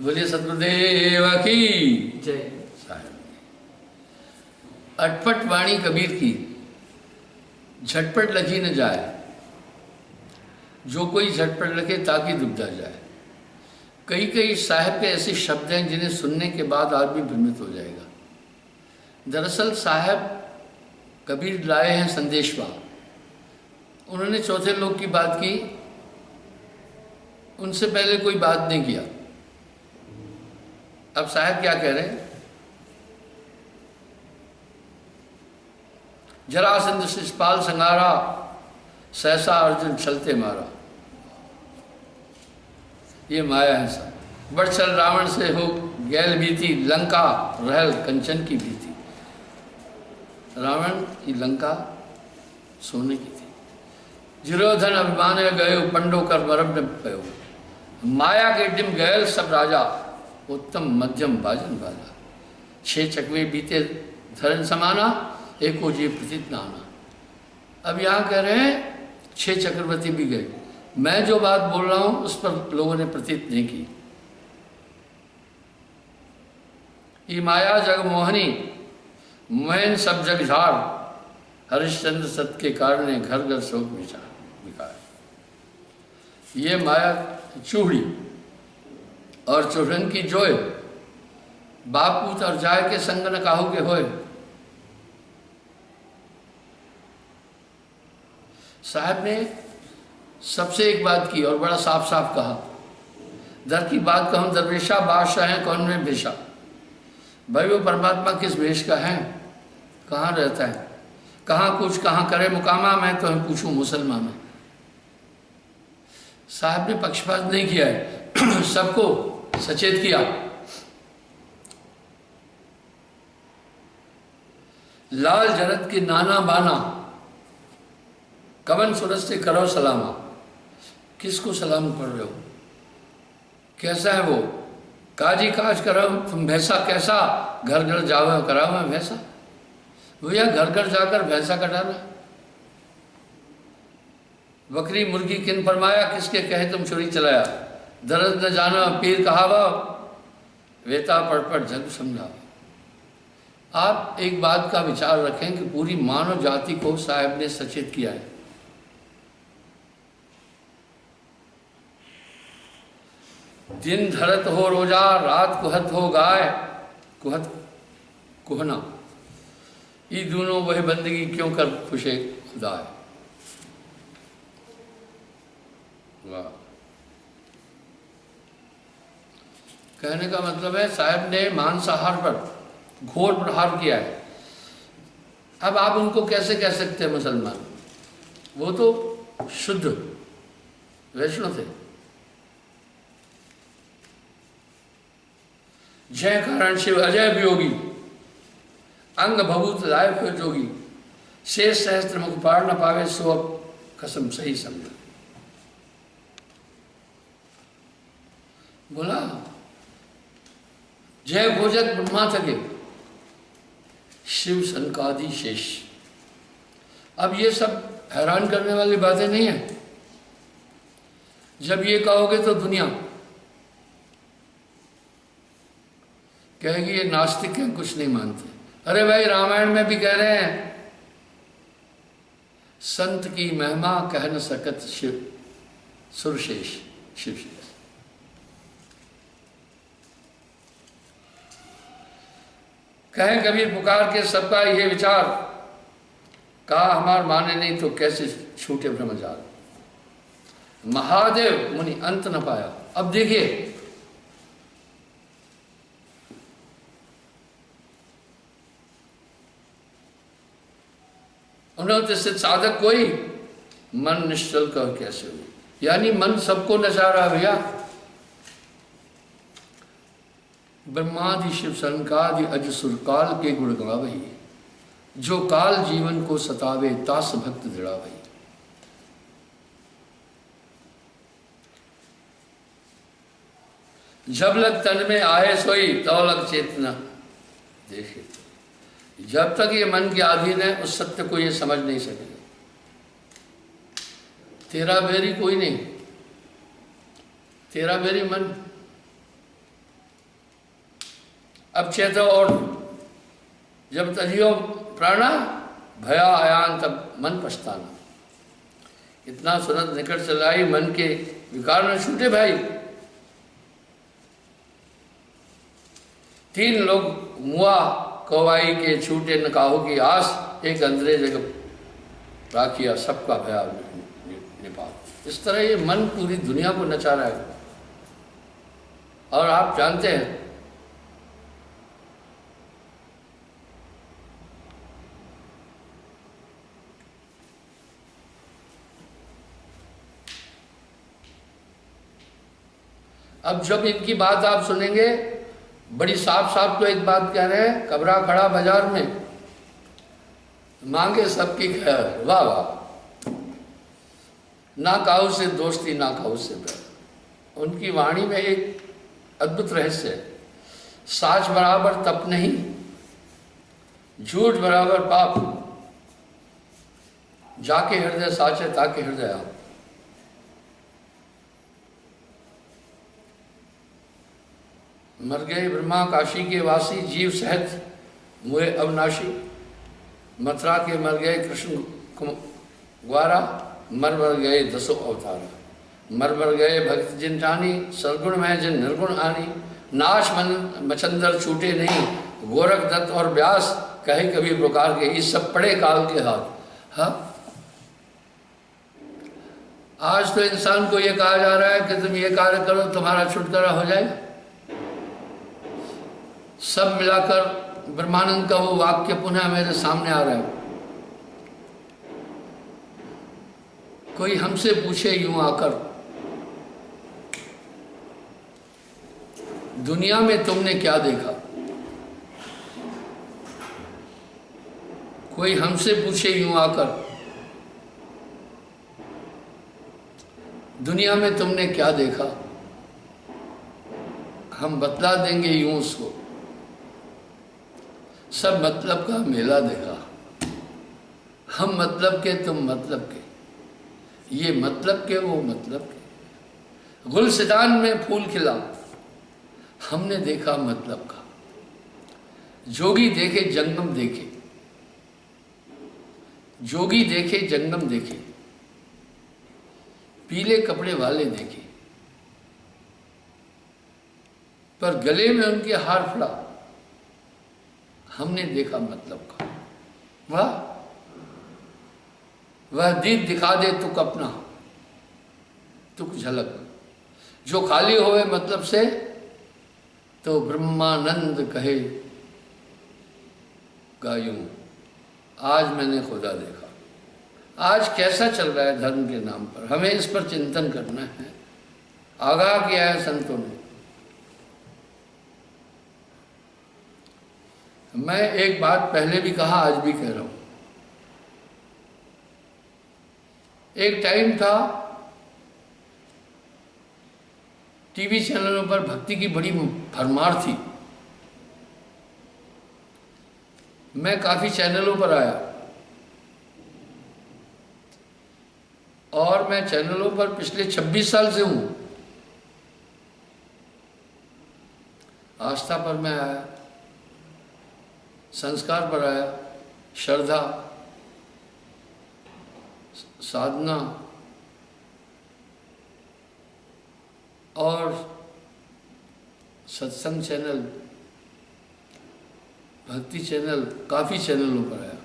बोलिए सतगुरुदेव की जय। अटपट वाणी कबीर की, झटपट लखी न जाए, जो कोई झटपट लखे ताकि दुबदा जाए। कई कई साहिब के ऐसे शब्द हैं जिन्हें सुनने के बाद आदमी भ्रमित हो जाएगा। दरअसल साहिब कबीर लाए हैं संदेशवा। उन्होंने चौथे लोक की बात की, उनसे पहले कोई बात नहीं किया। अब साहिब क्या कह रहे हैं? जरासंध शिषपाल संगारा, सहसा अर्जुन चलते मारा। ये माया है सब। बढ़ चल रावण से हो गैल बीती, लंका रहल कंचन की भीति। रावण की लंका सोने की थी। जिरोधन अभिमान गयो, पंडो कर मरब न पयो। माया के डिम गैल सब राजा, उत्तम मध्यम बाजन बाजा। 6 चकवे बीते धरन समाना, एको जी प्रतीत नाना। अब यहाँ कह रहे हैं 6 चक्रवर्ती भी गए। मैं जो बात बोल रहा हूं उस पर लोगों ने प्रतीत नहीं की। ये माया जग मोहनी, मोहन सब जग झाड़। हरिश्चंद्र सत के कारण घर घर शोक विकार। ये माया चूड़ी और चूड़न की जोय, बाप पूत और जाय के संग न काहू के होए। साहब ने सबसे एक बात की और बड़ा साफ साफ कहा, दर की बात कहूं दरवेशा, बादशाह है कौन में भेषा। भाई वो परमात्मा किस भेष का है, कहाँ रहता है, कहाँ कुछ कहाँ करे मुकामा। मैं तो पूछूं मुसलमान में। साहब ने पक्षपात नहीं किया है, सबको सचेत किया। लाल जरत की नाना बाना, कवन सूरज से करो सलामा। किसको सलाम कर रहे हो, कैसा है वो। काजी काज करो तुम भैंसा कैसा, घर घर जाओ कराओ मैं भैंसा। भैया घर घर जाकर भैंसा कटाना। बकरी मुर्गी किन फरमाया, किसके कहे तुम छुरी चलाया। दर्द न जाना पीर कहावा, वेता पढ़ पढ़ जग समझावा। आप एक बात का विचार रखें कि पूरी मानव जाति को साहब ने सचेत किया है। दिन धरत हो रोजा, रात कुहत हो गाय, कुहत कुहना। ये दोनों वह बंदगी क्यों कर खुशे खुदा है। वाह। कहने का मतलब है साहब ने मांसाहार पर घोर प्रहार किया है। अब आप उनको कैसे कह सकते हैं मुसलमान, वो तो शुद्ध वैष्णव थे। जय कारण शिव अजय वियोगी, अंग भभूत लायक हो जोगी। शेष सहस्त्र मुख पार न पावे, सो अब कसम सही समझा। बोला जय भोजक ब्रह्मा थके, शिव सनकादि शेष। अब ये सब हैरान करने वाली बातें नहीं है। जब ये कहोगे तो दुनिया कहेगी ये नास्तिक हैं, कुछ नहीं मानते। अरे भाई रामायण में भी कह रहे हैं, संत की महिमा कह न सकत शिव सुरशेष शिवशेष। कहें कबीर पुकार के सबका ये विचार, कहा हमार माने नहीं तो कैसे छूटे ब्रह्मचार। महादेव मुनि अंत न पाया। अब देखिए उन्होंने सिद्ध साधक कोई, मन निश्चल का कैसे हो। यानी मन सबको नचा रहा भैया। ब्रह्मादि शिव सनकादि अजसुर काल के गुण गावही, जो काल जीवन को सतावे तास भक्त दृढ़ावही। जब लग तन में आए सोई, तब लग चेतना देखे। जब तक ये मन के अधीन है उस सत्य को ये समझ नहीं सकेगा। तेरा बेरी कोई नहीं, तेरा बेरी मन। अब चेतो और जब तजियो प्राणा भया आयान तब मन पछताना। इतना सुनत निकट चलाई मन के विकार न छूटे भाई। 3 लोग मुआ कवाई के छूटे न काहू की आस, एक अंदरे जगह राखिया सबका भया निपात। इस तरह ये मन पूरी दुनिया को नचा रहा है। और आप जानते हैं अब जब इनकी बात आप सुनेंगे, बड़ी साफ साफ तो एक बात कह रहे हैं, कबरा खड़ा बाजार में मांगे सबकी खैर, वाह वाह। ना काहू से दोस्ती ना काहू से बैर। उनकी वाणी में एक अद्भुत रहस्य है। साच बराबर तप नहीं, झूठ बराबर पाप, जाके हृदय साचे ताके हृदय आप। मर गए ब्रह्मा काशी के वासी, जीव सहित मुए अविनाशी। मथुरा के मर गए कृष्ण ग्वारा, मर गए 10 अवतारा। मर गए भक्त जिन ठानी, सद्गुण में जिन निर्गुण आनी। नाश मन मचंदर छूटे नहीं, गोरख दत्त और व्यास कहे कभी प्रकार के, इस सब पड़े काल के हाथ। हाँ, आज तो इंसान को यह कहा जा रहा है कि तुम ये कार्य करो तुम्हारा छुटकारा हो जाएगा। सब मिलाकर ब्रह्मानंद का वो वाक्य पुनः मेरे सामने आ रहा है। कोई हमसे पूछे यूं आकर, दुनिया में तुमने क्या देखा? कोई हमसे पूछे यूं आकर, दुनिया में तुमने क्या देखा? हम बतला देंगे यूं उसको, सब मतलब का मेला देखा। हम मतलब के तुम मतलब के, ये मतलब के वो मतलब के। गुलसितान में फूल खिला, हमने देखा मतलब का। जोगी देखे जंगम देखे, जोगी देखे जंगम देखे, पीले कपड़े वाले देखे, पर गले में उनके हार पड़ा, हमने देखा मतलब का। वह दीप दिखा दे तुक अपना, तुक झलक, जो खाली होवे मतलब से, तो ब्रह्मानंद कहे गायूं, आज मैंने खुदा देखा। आज कैसा चल रहा है धर्म के नाम पर, हमें इस पर चिंतन करना है। आगाह किया है संतों ने। मैं एक बात पहले भी कहा, आज भी कह रहा हूं। एक टाइम था टीवी चैनलों पर भक्ति की बड़ी भरमार थी। मैं काफी चैनलों पर आया और मैं चैनलों पर पिछले 26 साल से हूं। आस्था पर मैं आया, संस्कार पर आया, श्रद्धा, साधना और सत्संग चैनल, भक्ति चैनल, काफ़ी चैनलों पर आया।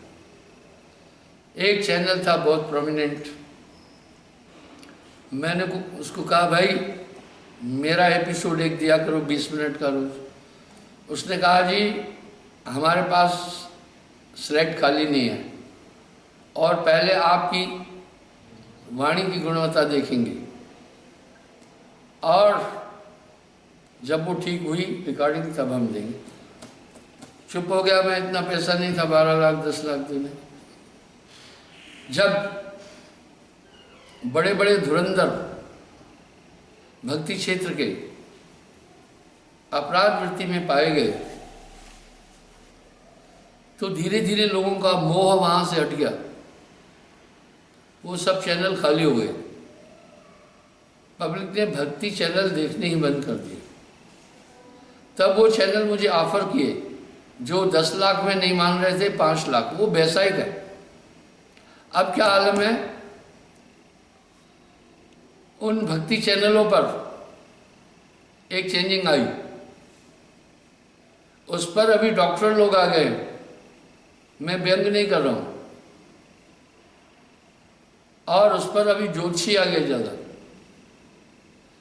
एक चैनल था बहुत प्रोमिनेंट, मैंने उसको कहा भाई मेरा एपिसोड एक दिया करो 20 मिनट का रोज। उसने कहा जी हमारे पास स्लेट खाली नहीं है और पहले आपकी वाणी की गुणवत्ता देखेंगे और जब वो ठीक हुई रिकॉर्डिंग तब हम देंगे। चुप हो गया मैं, इतना पैसा नहीं था 12 लाख 10 लाख देने। जब बड़े बड़े धुरंधर भक्ति क्षेत्र के अपराध वृत्ति में पाए गए तो धीरे धीरे लोगों का मोह वहां से हट गया, वो सब चैनल खाली हो गए। पब्लिक ने भक्ति चैनल देखने ही बंद कर दिए। तब वो चैनल मुझे ऑफर किए, जो 10 लाख में नहीं मान रहे थे 5 लाख, वो बेसाइक है। अब क्या आलम है, उन भक्ति चैनलों पर एक चेंजिंग आई, उस पर अभी डॉक्टर लोग आ गए, मैं व्यंग नहीं कर रहा हूं, और उस पर अभी ज्योतिषी आ गए ज्यादा,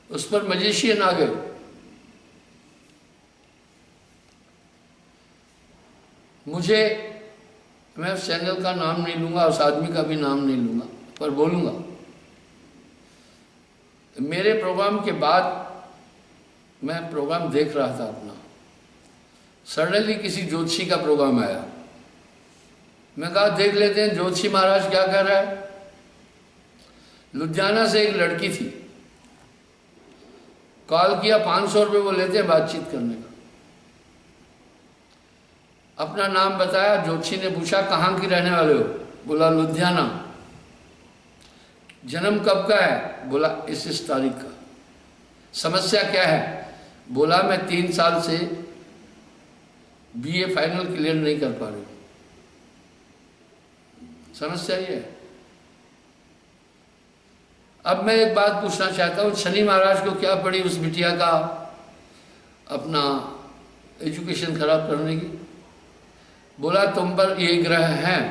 उस पर मजिशियन आ गए। मुझे, मैं उस चैनल का नाम नहीं लूंगा, उस आदमी का भी नाम नहीं लूंगा, पर बोलूंगा, मेरे प्रोग्राम के बाद मैं प्रोग्राम देख रहा था अपना, सडनली किसी ज्योतिषी का प्रोग्राम आया। मैं कहा देख लेते हैं ज्योतिषी महाराज क्या कर रहा है। लुधियाना से एक लड़की थी, कॉल किया, 500 रुपये वो लेते हैं बातचीत करने का। अपना नाम बताया, ज्योतिषी ने पूछा कहाँ की रहने वाले हो, बोला लुधियाना। जन्म कब का है, बोला इस तारीख का। समस्या क्या है, बोला मैं 3 साल से बीए फाइनल क्लियर नहीं कर पा रही, समस्या ये है। अब मैं एक बात पूछना चाहता हूँ, शनि महाराज को क्या पड़ी उस बिटिया का अपना एजुकेशन खराब करने की। बोला तुम पर ये ग्रह हैं,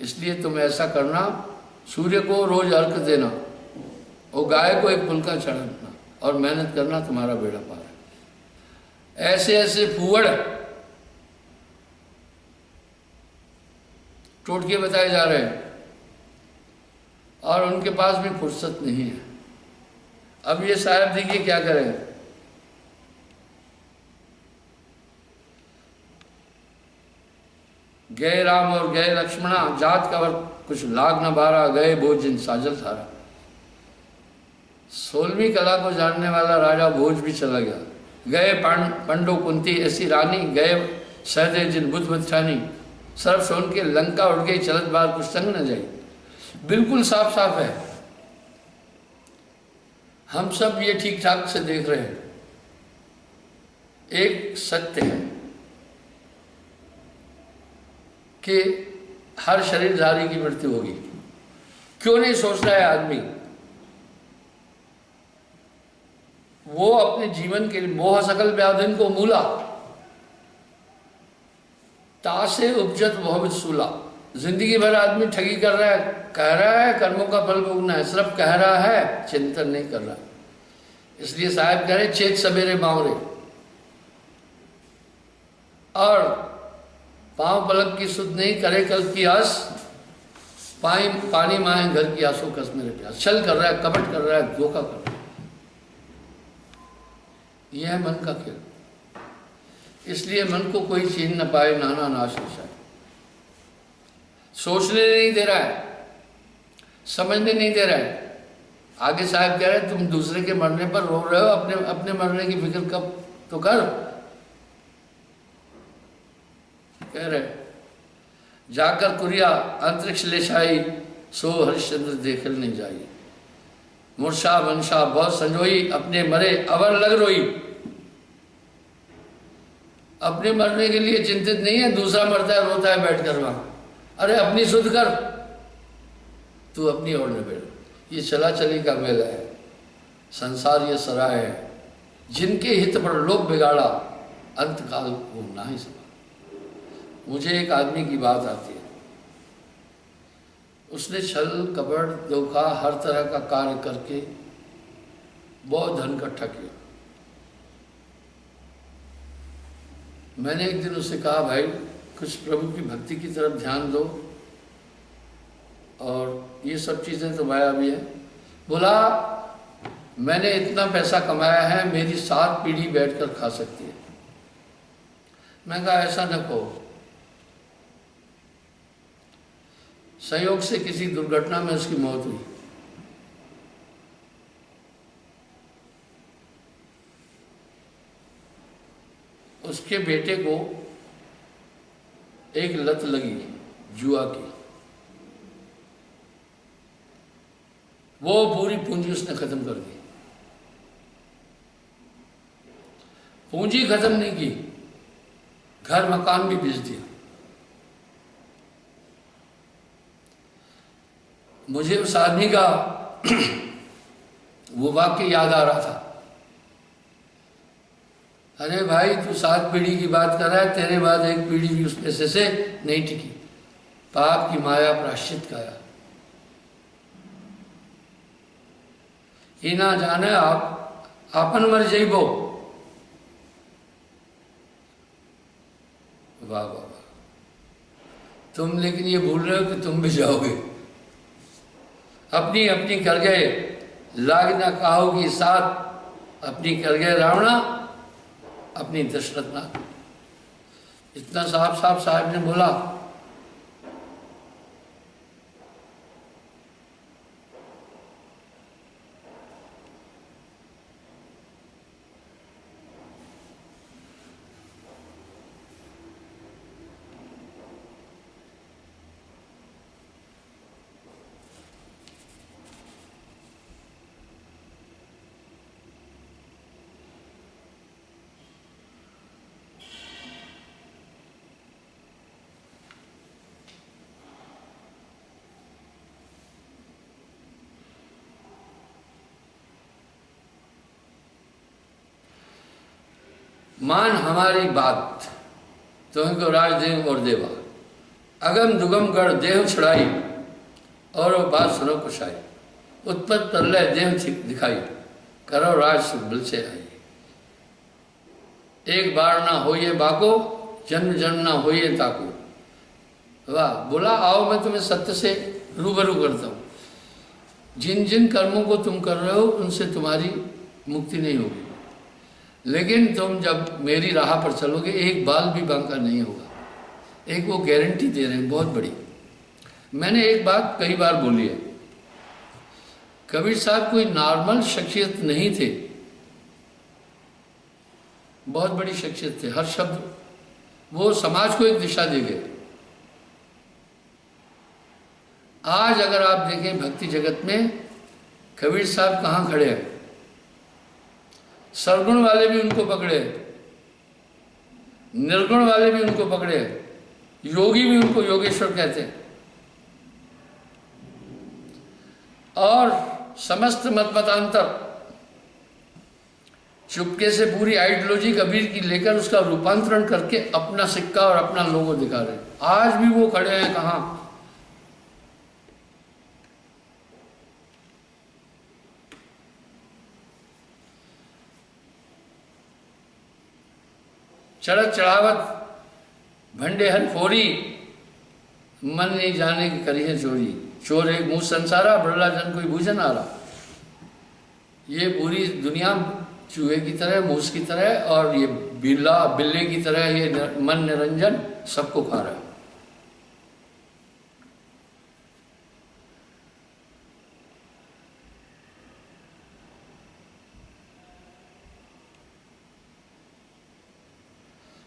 इसलिए तुम ऐसा करना, सूर्य को रोज अर्घ देना और गाय को एक फुलका चढ़ाना और मेहनत करना, तुम्हारा बेड़ा पार है। ऐसे ऐसे फूवड़ टोटके बताए जा रहे हैं और उनके पास भी फुर्सत नहीं है। अब ये साहब देखिए क्या करें, गए राम और गए लक्ष्मणा, जात कवर कुछ लाग न बारा, गए भोज जिन साजल थारा। 16वीं कला को जानने वाला राजा भोज भी चला गया। गए पंडो कुंती ऐसी रानी, गए सहदे जिन बुद्ध बदठानी, सर्व सोन के लंका उड़ गई, चलत बार कुछ संग न जाई। बिल्कुल साफ साफ है, हम सब ये ठीक ठाक से देख रहे हैं। एक सत्य है कि हर शरीरधारी की मृत्यु होगी। क्यों नहीं सोच रहा है आदमी, वो अपने जीवन के लिए मोह सकल व्याधिन को मूला, तासे उपजत बहुविध सूला। जिंदगी भर आदमी ठगी कर रहा है, कह रहा है कर्मों का फल भोगना है, सिर्फ कह रहा है, चिंतन नहीं कर रहा। इसलिए साहब कह रहे चेत सवेरे बावरे, और पांव पलक की सुध नहीं, करे कल की आस, पानी माए घर की आसों कस मेरे प्यास। छल कर रहा है, कपट कर रहा है, धोखा कर रहा है, यह है मन का खेल। इसलिए मन को कोई छीन न पाए, नाना नाश निशाए। सोचने नहीं दे रहा है, समझने नहीं दे रहा है। आगे साहब कह रहे हैं तुम दूसरे के मरने पर रो रहे हो, अपने मरने की फिक्र कब तो कर। कह रहे जाकर कुरिया अंतरिक्ष ले छाई, सो हरिश्चंद्र देखल नहीं जाई। मूर्छा वंशा बहुत संजोई, अपने मरे अवर लग रोई। अपने मरने के लिए चिंतित नहीं है, दूसरा मरता है रोता है बैठ कर वहां। अरे अपनी शुद्ध कर, तू अपनी ओर न बैठ। ये चला चली का मेला है, संसार ये सराय है, जिनके हित पर लोग बिगाड़ा, अंत काल वो ना ही समा। मुझे एक आदमी की बात आती है, उसने छल कपट धोखा हर तरह का कार्य करके बहुत धन इकट्ठा किया। मैंने एक दिन उससे कहा भाई कुछ प्रभु की भक्ति की तरफ ध्यान दो, और ये सब चीज़ें तो माया भी है। बोला मैंने इतना पैसा कमाया है, मेरी 7 पीढ़ी बैठकर खा सकती है। मैं कहा ऐसा न कहो, संयोग से किसी दुर्घटना में उसकी मौत हुई। उसके बेटे को एक लत लगी जुआ की, वो पूरी पूंजी उसने खत्म कर दी। पूंजी खत्म नहीं की, घर मकान भी बेच दिया। मुझे उस आदमी का वो वाक्य याद आ रहा था। अरे भाई, तू 7 पीढ़ी की बात कर रहा है, तेरे बाद एक पीढ़ी भी उस पैसे से नहीं टिकी। पाप की माया प्राश्चित काया। ये ना जाने आप आपन मर जइबो। वाह वाह वाह। तुम लेकिन ये भूल रहे हो कि तुम भी जाओगे। अपनी अपनी कर गए लाग ना कहो की साथ, अपनी कर गए रावणा अपनी दशरथ ना। इतना साफ साहब ने बोला। मान हमारी बात, तुम्हें को राज देव और देवा। अगम दुगम गढ़ देव छुड़ाई, और वो बात सुनो कुशाई। उत्पत्त प्रलय देव दिखाई, करो राज सुख बिल से आई। एक बार ना होइए बाको, जन्म जन्म ना होइए ताको। वाह। बोला आओ मैं तुम्हें सत्य से रूबरू करता हूँ। जिन जिन कर्मों को तुम कर रहे हो उनसे तुम्हारी मुक्ति नहीं होगी, लेकिन तुम जब मेरी राह पर चलोगे एक बाल भी बांका नहीं होगा। एक वो गारंटी दे रहे हैं बहुत बड़ी। मैंने एक बात कई बार बोली है, कबीर साहब कोई नॉर्मल शख्सियत नहीं थे, बहुत बड़ी शख्सियत थे। हर शब्द वो समाज को एक दिशा दे गए। आज अगर आप देखें भक्ति जगत में कबीर साहब कहाँ खड़े हैं। सरगुण वाले भी उनको पकड़े, निर्गुण वाले भी उनको पकड़े, योगी भी उनको योगेश्वर कहते हैं। और समस्त मतमतांतर चुपके से पूरी आइडियोलॉजी कबीर की लेकर उसका रूपांतरण करके अपना सिक्का और अपना लोगो दिखा रहे हैं। आज भी वो खड़े हैं कहाँ? चढ़त चढ़ावत भंडे हन फोरी, मन नहीं जाने की करी है चोरी। चोर एक मुंह संसारा, बड़ला जन कोई भूजन आ रहा। ये पूरी दुनिया चूहे की तरह, मूस की तरह और ये बिल्ले की तरह ये मन निरंजन सबको खा रहा है।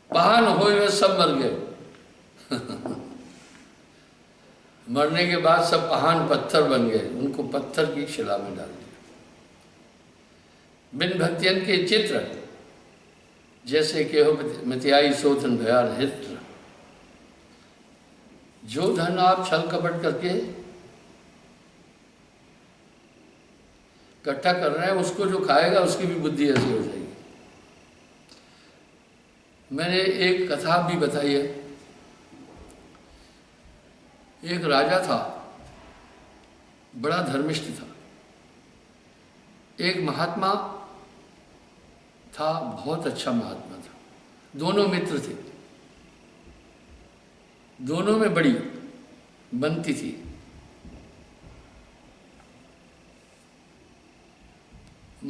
बहान हुए वे सब मर गए। मरने के बाद सब पहान पत्थर बन गए, उनको पत्थर की शिला में डाल दिया। बिन भक्तियन के चित्र जैसे के हो मित्याई शोधन भयार हित्र। जो धन आप छल कपट करके इकट्ठा कर रहे हैं, उसको जो खाएगा उसकी भी बुद्धि ऐसी हो जाएगी। मैंने एक कथा भी बताई है। एक राजा था, बड़ा धर्मिष्ठ था। एक महात्मा था, बहुत अच्छा महात्मा था। दोनों मित्र थे, दोनों में बड़ी बनती थी।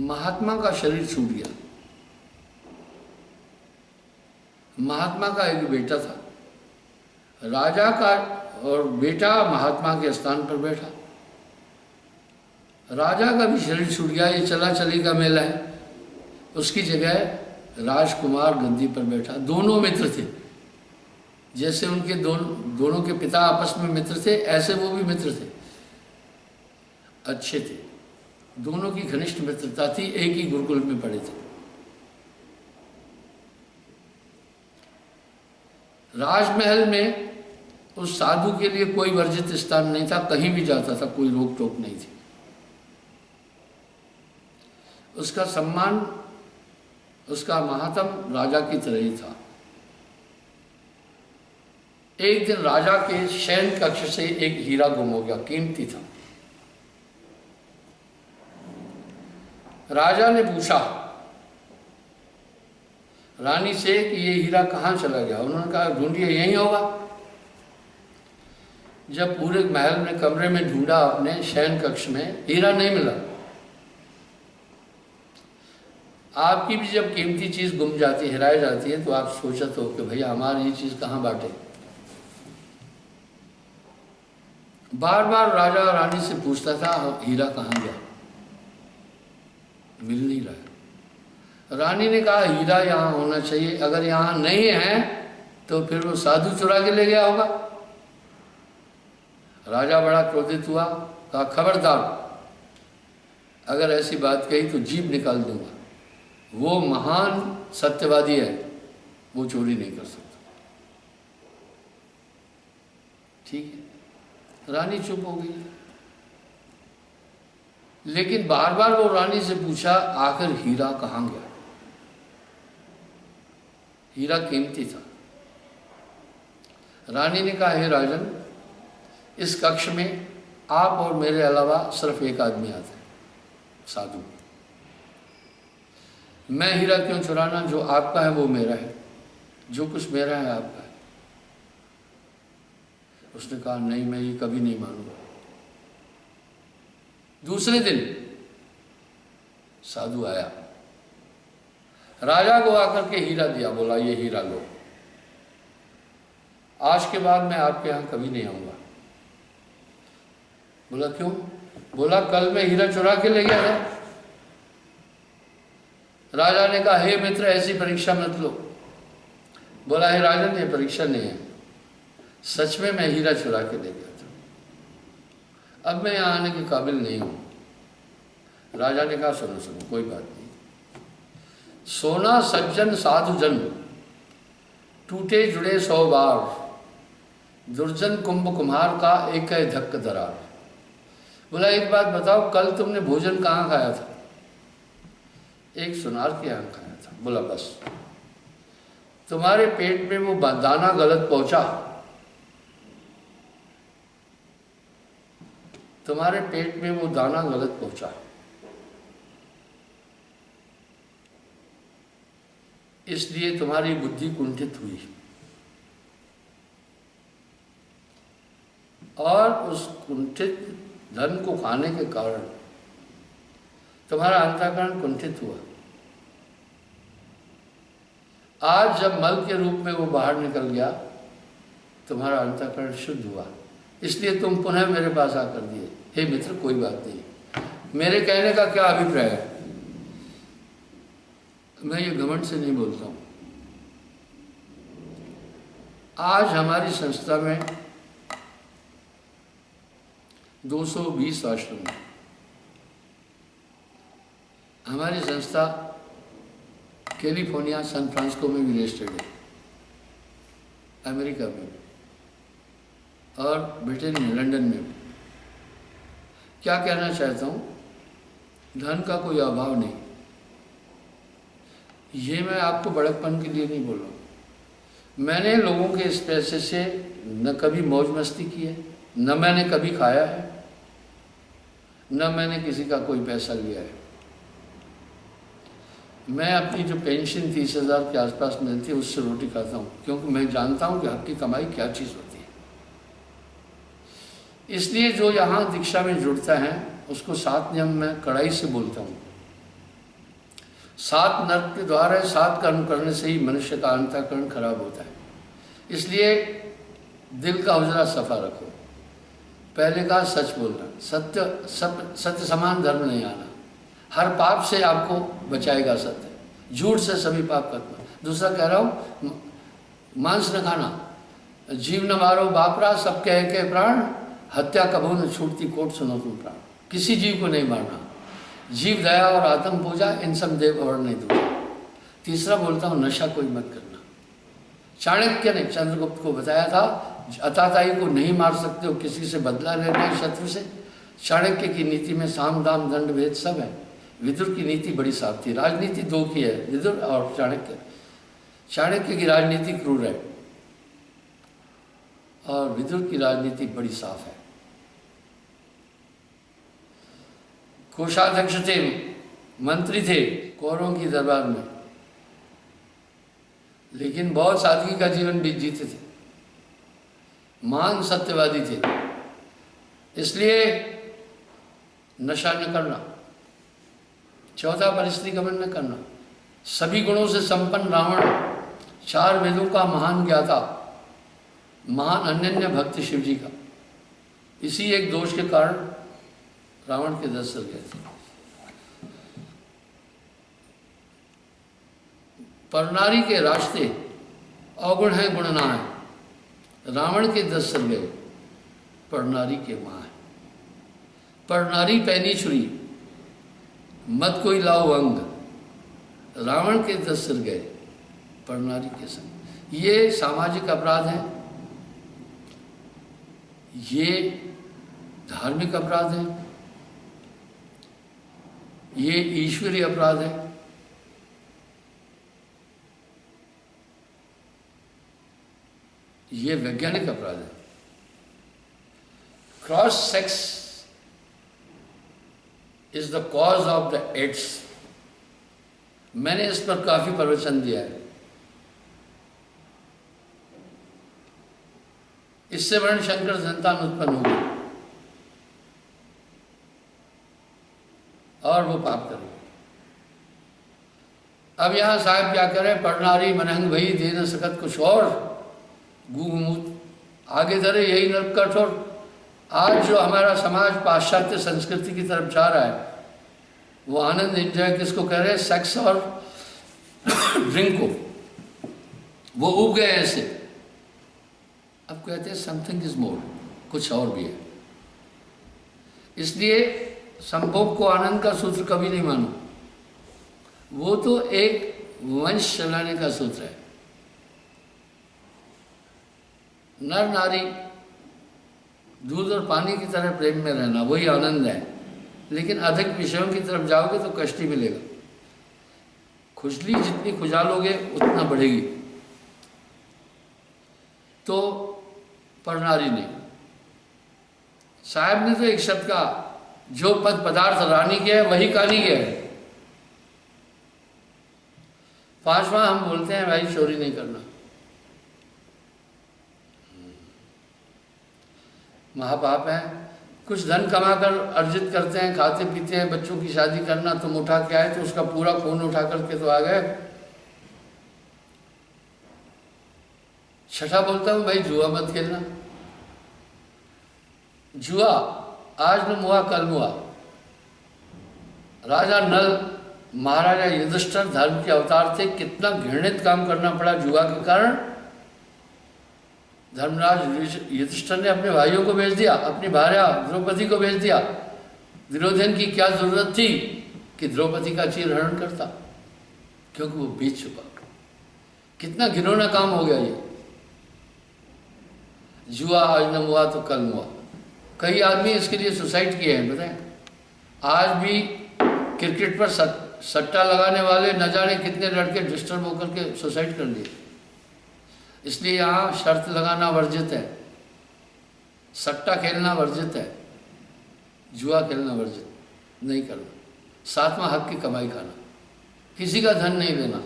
महात्मा का शरीर छूट गया। महात्मा का एक बेटा था, राजा का, और बेटा महात्मा के स्थान पर बैठा। राजा का भी शरीर छूट गया, ये चला चली का मेला है। उसकी जगह राजकुमार गद्दी पर बैठा। दोनों मित्र थे, जैसे उनके दोनों के पिता आपस में मित्र थे, ऐसे वो भी मित्र थे, अच्छे थे। दोनों की घनिष्ठ मित्रता थी, एक ही गुरुकुल में पढ़े थे। राजमहल में उस साधु के लिए कोई वर्जित स्थान नहीं था, कहीं भी जाता था कोई रोक टोक नहीं थी। उसका सम्मान, उसका महात्म राजा की तरह ही था। एक दिन राजा के शयन कक्ष से एक हीरा गुम हो गया, कीमती था। राजा ने पूछा रानी से कि ये हीरा कहाँ चला गया। उन्होंने कहा ढूंढिए, यहीं होगा। जब पूरे महल में कमरे में ढूंढा अपने शयन कक्ष में, हीरा नहीं मिला। आपकी भी जब कीमती चीज गुम जाती, हिराई जाती है, तो आप सोचते हो कि भैया हमारी ये चीज कहाँ बांटे। बार बार राजा रानी से पूछता था हीरा कहाँ गया, मिल नहीं रहा। रानी ने कहा हीरा यहाँ होना चाहिए, अगर यहाँ नहीं है तो फिर वो साधु चुरा के ले गया होगा। राजा बड़ा क्रोधित हुआ, कहा खबरदार, अगर ऐसी बात कही तो जीभ निकाल दूंगा। वो महान सत्यवादी है, वो चोरी नहीं कर सकता। ठीक है, रानी चुप हो गई। लेकिन बार बार वो रानी से पूछा आखिर हीरा कहाँ गया। हीरा कीमती था। रानी ने कहा हे राजन, इस कक्ष में आप और मेरे अलावा सिर्फ एक आदमी आता है, साधु। मैं हीरा क्यों चुराना, जो आपका है वो मेरा है, जो कुछ मेरा है आपका है। उसने कहा नहीं, मैं ये कभी नहीं मानूंगा। दूसरे दिन साधु आया, राजा को आकर के हीरा दिया, बोला ये हीरा लो, आज के बाद मैं आपके यहां कभी नहीं आऊंगा। बोला क्यों? बोला कल मैं हीरा चुरा के ले गया था। राजा ने कहा हे मित्र, ऐसी परीक्षा मत लो। बोला हे राजन, ये परीक्षा नहीं है, सच में मैं हीरा चुरा के ले गया था, अब मैं यहाँ आने के काबिल नहीं हूं। राजा ने कहा सुनो सुनो, कोई बात नहीं। सोना सज्जन साधु जन, टूटे जुड़े 100 बार, दुर्जन कुंभ कुम्हार का एक है धक्क दरार। बोला एक बात बताओ, कल तुमने भोजन कहाँ खाया था? एक सुनार के यहाँ खाया था। बोला बस, तुम्हारे पेट में वो दाना गलत पहुंचा, तुम्हारे पेट में वो दाना गलत पहुंचा, इसलिए तुम्हारी बुद्धि कुंठित हुई, और उस कुंठित धन को खाने के कारण तुम्हारा अंतःकरण कुंठित हुआ। आज जब मल के रूप में वो बाहर निकल गया, तुम्हारा अंतःकरण शुद्ध हुआ, इसलिए तुम पुनः मेरे पास आकर दिए। हे मित्र, कोई बात नहीं, मेरे कहने का क्या अभिप्राय है? मैं ये घमंड से नहीं बोलता हूं। आज हमारी संस्था में 220 आश्रम है। हमारी संस्था कैलिफोर्निया, सैन फ्रांसिस्को में भी रजिस्टर्ड है, अमेरिका में और ब्रिटेन में, लंदन में भी। क्या कहना चाहता हूँ, धन का कोई अभाव नहीं। ये मैं आपको बड़कपन के लिए नहीं बोल रहा हूँ। मैंने लोगों के इस पैसे से न कभी मौज मस्ती की है, न मैंने कभी खाया है, न मैंने किसी का कोई पैसा लिया है। मैं अपनी जो पेंशन 30,000 के आसपास मिलती है उससे रोटी खाता हूँ, क्योंकि मैं जानता हूँ कि हक की कमाई क्या चीज़ होती है। इसलिए जो यहाँ दीक्षा में जुड़ता है उसको 7 नियम मैं कड़ाई से बोलता हूँ। 7 नर्क के द्वार है, 7 कर्म करने से ही मनुष्य का अंतःकरण खराब होता है। इसलिए दिल का हुजरा सफा रखो। पहले कहा सच बोलना, सत्य समान धर्म नहीं आना, हर पाप से आपको बचाएगा सत्य, झूठ से सभी पाप खत्म। दूसरा कह रहा हूँ, मांस न खाना, जीव न मारो बापरा, सब कह के प्राण, हत्या कबो न छूटती कोट सुनो तुम प्राण। किसी जीव को नहीं मारना, जीव दया और आत्म पूजा इन सब देव और नहीं दूजा। तीसरा बोलता हूँ नशा कोई मत करना, चाणक्य ने चंद्रगुप्त को बताया था, अताताई को नहीं मार सकते हो, किसी से बदला लेना है शत्रु से। चाणक्य की नीति में साम दाम दंड भेद सब है। विदुर की नीति बड़ी साफ थी। राजनीति दो की है, विदुर और चाणक्य। चाणक्य की राजनीति क्रूर है और विदुर की राजनीति बड़ी साफ है। कोषाध्यक्ष थे, मंत्री थे कौरवों की दरबार में, लेकिन बहुत सादगी का जीवन भी जीते थे, महान सत्यवादी थे। इसलिए नशा न करना, चौथा परिस्थिति गमन न करना, सभी गुणों से संपन्न रावण, 4 वेदों का महान ज्ञाता, महान अनन्य भक्त शिव जी का, इसी एक दोष के कारण रावण के 10 सर गए थे। परनारी के रास्ते अवगुण है गुण ना है। रावण के 10 सर गए, परनारी के माँ है। परनारी पैनी छुरी, मत कोई लाओ अंग। रावण के 10 सिर गए, परनारी के संग। ये सामाजिक अपराध है, ये धार्मिक अपराध है, ये ईश्वरीय अपराध है। ये वैज्ञानिक अपराध है। Cross sex is the cause of the AIDS. मैंने इस पर काफी प्रवचन दिया है। इससे वर्ण शंकर संतान उत्पन्न होगी और वो पाप करेगी। अब यहां साहब क्या करें, परनारी मनहंग भई दे न सकत कुछ और, गूमूत आगे धरे यही नरक कठोर। आज जो हमारा समाज पाश्चात्य संस्कृति की तरफ जा रहा है, वो आनंद एंजॉय किसको कह रहे हैं, सेक्स और ड्रिंक को। वो उग गए ऐसे। अब कहते हैं समथिंग इज मोर, कुछ और भी है। इसलिए संभोग को आनंद का सूत्र कभी नहीं मानो, वो तो एक वंश चलाने का सूत्र है। नर नारी दूध और पानी की तरह प्रेम में रहना, वही आनंद है। लेकिन अधिक विषयों की तरफ जाओगे तो कष्ट ही मिलेगा। खुजली जितनी खुजालोगे उतना बढ़ेगी। तो परनारी ने, साहब ने तो एक शब्द का, जो पद पदार्थ रानी के है वही कानी के है। 5वां हम बोलते हैं भाई चोरी नहीं करना, महापाप है। कुछ धन कमाकर अर्जित करते हैं, खाते पीते हैं, बच्चों की शादी करना, तुम उठा के आए तो उसका पूरा खून उठा करके तो आ गए। छठा बोलता हूं भाई जुआ मत खेलना। जुआ आज न मुआ कल मुआ। राजा नल, महाराजा युधिष्ठिर धर्म के अवतार थे, कितना घृणित काम करना पड़ा जुआ के कारण। धर्मराज युधिष्ठिर ने अपने भाइयों को भेज दिया, अपनी भार्या द्रौपदी को भेज दिया। दुर्योधन की क्या जरूरत थी कि द्रौपदी का चीरहरण करता, क्योंकि वो बीत चुका। कितना घिनौना काम हो गया ये जुआ। आज न हुआ तो कल हुआ। कई आदमी इसके लिए सुसाइड किए हैं, बताएं। आज भी क्रिकेट पर सट्टा लगाने वाले न जाने कितने लड़के डिस्टर्ब होकर के सुसाइड कर लिए। इसलिए यहाँ शर्त लगाना वर्जित है, सट्टा खेलना वर्जित है, जुआ खेलना वर्जित नहीं करना। 7वां हक की कमाई खाना, किसी का धन नहीं लेना।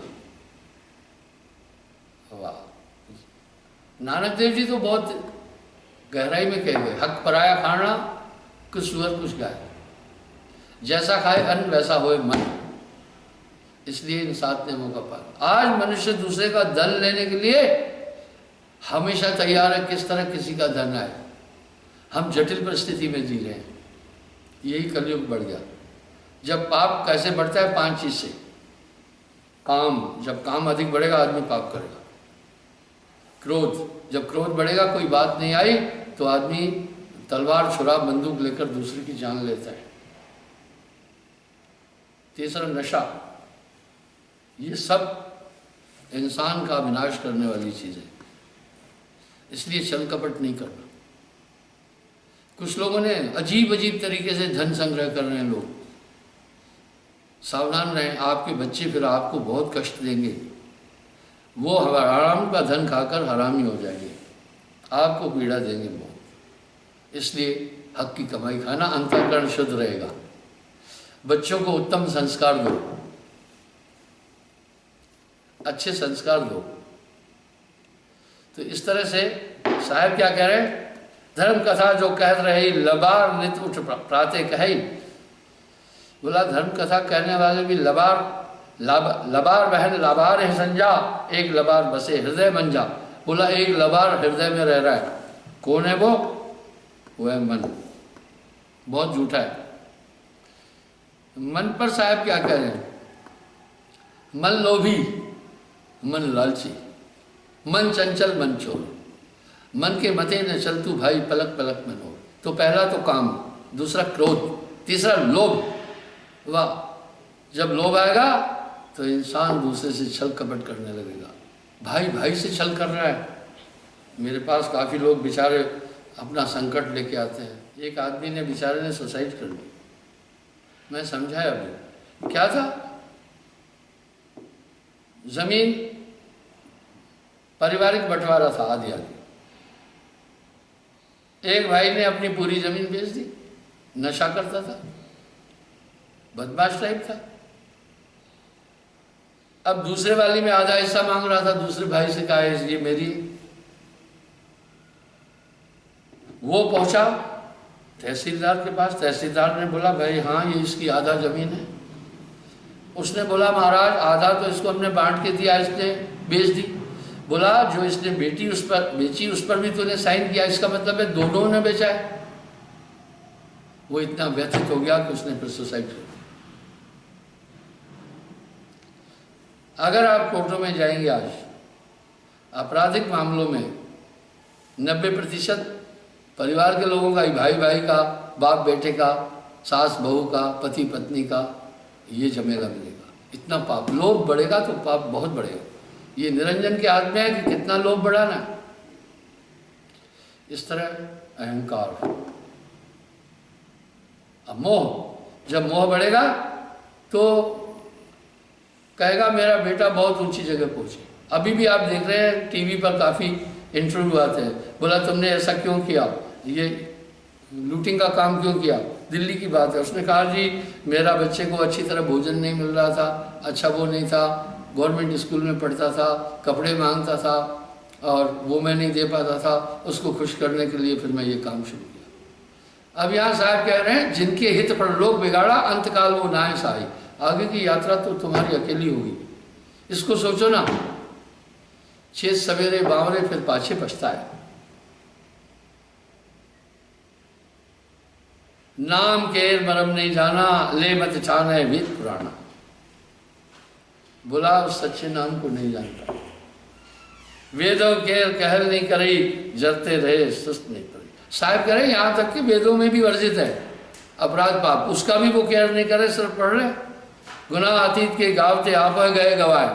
वाह, नानक देव जी तो बहुत गहराई में कह गए, हक पराया खाना कुछ सुअर कुछ गाय, जैसा खाए अन्न वैसा होए मन। इसलिए इन 7 नियमों का पालन। आज मनुष्य दूसरे का धन लेने के लिए हमेशा तैयार है, किस तरह किसी का धन आए। हम जटिल परिस्थिति में जी रहे हैं, यही कलयुग बढ़ गया। जब पाप कैसे बढ़ता है, 5 चीज से। काम, जब काम अधिक बढ़ेगा आदमी पाप करेगा। क्रोध, जब क्रोध बढ़ेगा, कोई बात नहीं आई तो आदमी तलवार छुरा बंदूक लेकर दूसरे की जान लेता है। तीसरा नशा, ये सब इंसान का विनाश करने वाली चीज़ है। इसलिए छल कपट नहीं करना। कुछ लोगों ने अजीब अजीब तरीके से धन संग्रह कर रहे हैं लोग, सावधान रहें, आपके बच्चे फिर आपको बहुत कष्ट देंगे। वो हराम का धन खाकर हरामी हो जाएंगे, आपको पीड़ा देंगे बहुत। इसलिए हक की कमाई खाना, अंतःकरण शुद्ध रहेगा। बच्चों को उत्तम संस्कार दो, अच्छे संस्कार दो। तो इस तरह से साहब क्या कह रहे हैं, धर्म कथा जो कह रहे लबार नित उठ प्राते कहे। बोला धर्म कथा कहने वाले भी लबार बहन लबार है संजा, एक लबार बसे हृदय मंजा। बोला एक लबार हृदय में रह रहा है, कौन है वो है मन। बहुत झूठा है। मन पर साहब क्या कह रहे हैं, मन लोभी, मन लालची, मन चंचल, मन चोर। मन के मते न चल तू भाई, पलक पलक में हो। तो पहला तो काम, दूसरा क्रोध, तीसरा लोभ। वाह, जब लोभ आएगा तो इंसान दूसरे से छल कपट करने लगेगा। भाई भाई से छल कर रहा है। मेरे पास काफ़ी लोग बेचारे अपना संकट लेके आते हैं। एक आदमी ने बेचारे ने सुसाइड कर ली। मैं समझाया अभी क्या था, जमीन पारिवारिक बंटवारा था, आधी आधी। एक भाई ने अपनी पूरी जमीन बेच दी, नशा करता था, बदमाश टाइप था। अब दूसरे वाली में आधा हिस्सा मांग रहा था, दूसरे भाई से कहा ये मेरी। वो पहुंचा तहसीलदार के पास। तहसीलदार ने बोला भाई हाँ ये इसकी आधा जमीन है। उसने बोला महाराज आधा तो इसको हमने बांट के दिया, इसने बेच दी। बोला जो इसने बेची उस पर भी तूने साइन किया, इसका मतलब है दोनों ने बेचा है। वो इतना व्यथित हो गया कि उसने फिर सुसाइड कर दी। अगर आप कोर्टों में जाएंगे आज, आपराधिक मामलों में 90% परिवार के लोगों का, भाई भाई का, बाप बेटे का, सास बहू का, पति पत्नी का, ये झमेला मिलेगा। इतना पाप, लोभ बढ़ेगा तो पाप बहुत बढ़ेगा। ये निरंजन के हाथ में है कि कितना लोभ बढ़ाना है। इस तरह अहंकार। अब मोह, जब मोह बढ़ेगा तो कहेगा मेरा बेटा बहुत ऊंची जगह पहुंचे। अभी भी आप देख रहे हैं टीवी पर काफ़ी इंटरव्यू आते हैं, बोला तुमने ऐसा क्यों किया, ये लूटिंग का काम क्यों किया। दिल्ली की बात है, उसने कहा जी मेरा बच्चे को अच्छी तरह भोजन नहीं मिल रहा था, अच्छा वो नहीं था, गवर्नमेंट स्कूल में पढ़ता था, कपड़े मांगता था और वो मैं नहीं दे पाता था, उसको खुश करने के लिए फिर मैं ये काम शुरू किया। अब यहाँ साहब कह रहे हैं जिनके हित पर लोग बिगाड़ा, अंतकाल वो नाय सहाय। आगे की यात्रा तो तुम्हारी अकेली होगी। इसको सोचो ना, 6 सवेरे बावरे फिर पाछे पछताए। नाम केर मरम नहीं जाना, ले मत छाने वेद पुराना। बोला उस सच्चे नाम को नहीं जानता। वेदों केर कहल नहीं करी, जरते रहे सुस्त नहीं पड़ी। साहब कह रहे यहाँ तक कि वेदों में भी वर्जित है अपराध पाप, उसका भी वो केयर नहीं करे, सिर्फ पढ़ रहे। गुनाह अतीत के गावते आप गए गवाए।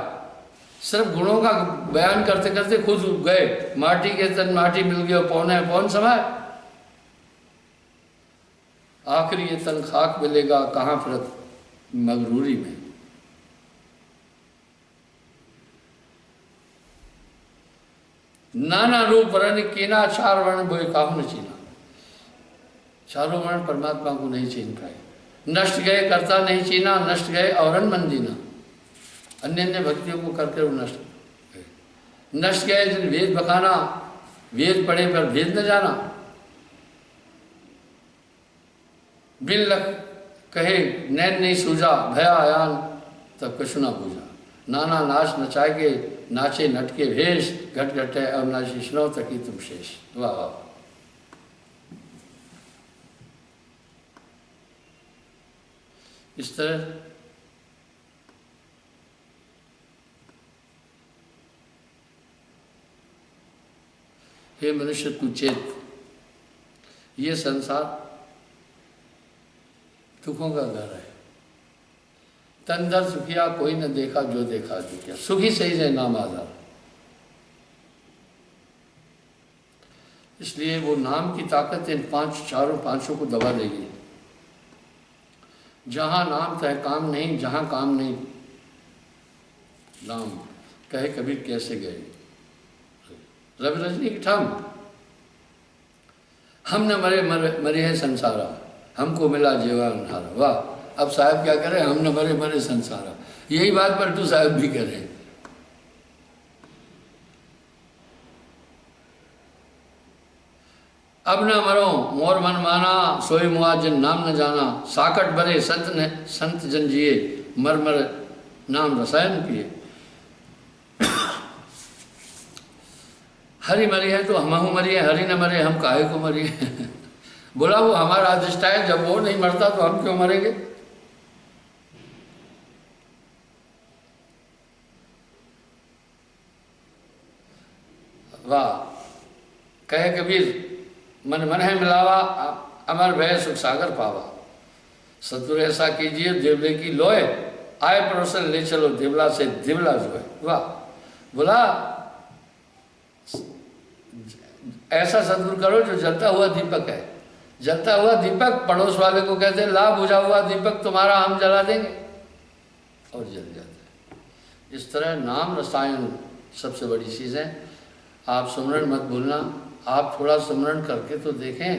सिर्फ गुणों का बयान करते करते खुद गए। माटी के तन माटी मिल गए, पौने पौन समाए। आखिर ये तन खाक मिलेगा, कहाँ फिरत मगरूरी में। नाना रूप वर्ण कीना, 4 वर्ण बोए काहू न चीना। चारों वर्ण परमात्मा को नहीं चीन पाए। नष्ट गए करता नहीं चीना, नष्ट गए औरन मन जीना। अन्य अन्य भक्तियों को करके वो नष्ट गए। नष्ट गए जिन वेद बखाना, वेद पढ़े पर भेद न जाना। बिल लख कहे नैन नहीं सूझा, भया आयान तब कछु ना पूजा। नाना नाच नचाए के नाचे नटके भेष, घट घटे अविनाशी स्नो तकी तुम शेष। वाह वाह। इस तरह हे मनुष्य तू चेत, ये संसार दुखों का घर है। तंदर सुखिया कोई न देखा जो देखा दुखिया। सुखी सही से नाम आधार। इसलिए वो नाम की ताकत इन चारों पांचों को दबा देगी। जहां नाम तय काम नहीं, जहां काम नहीं नाम, कहे कबीर कैसे गए। रवि रजनी की ठाम, हम न मरे मरे हैं संसारा, हमको मिला जीवा अन्हारा। वाह, अब साहब क्या करें, हम न मरे मरे संसारा। यही बात पलटू साहब भी करें। अब न मरो मोर मन माना, सोई मुआ जिन नाम न जाना। साकट भरे संत जन जिए, मर मर नाम रसायन पिए। हरि मरी है तो हमहु मरिए, हरि न मरे हम काहे को मरिए। बोला वो हमारा अधिष्ठा है, जब वो नहीं मरता तो हम क्यों मरेंगे। वाह, कहे कबीर मन मन है मिलावा, अमर भय सुख सागर पावा। सतुर ऐसा कीजिए देवले की लोए, आए पड़ोसन ले चलो देवला से देवला जो है। वाह, बोला ऐसा सदगुरु करो जो जलता हुआ दीपक है। जलता हुआ दीपक पड़ोस वाले को कहते हैं ला बुझा हुआ दीपक तुम्हारा हम जला देंगे, और जल जाता है। इस तरह नाम रसायन सबसे बड़ी चीज़ है। आप सुमरण मत भूलना, आप थोड़ा सुमरण करके तो देखें।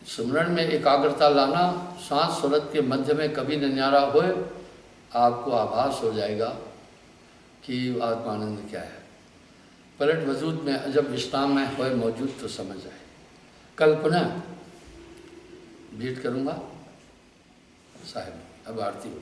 सुमरण में एकाग्रता लाना, सांस सूरत के मध्य में कभी न न्यारा होए, आपको आभास हो जाएगा कि आत्मानंद क्या है। पलट वजूद में जब विश्राम में होए मौजूद तो समझ आए। कल पुनः भेंट करूँगा साहिब। अब आरती हो।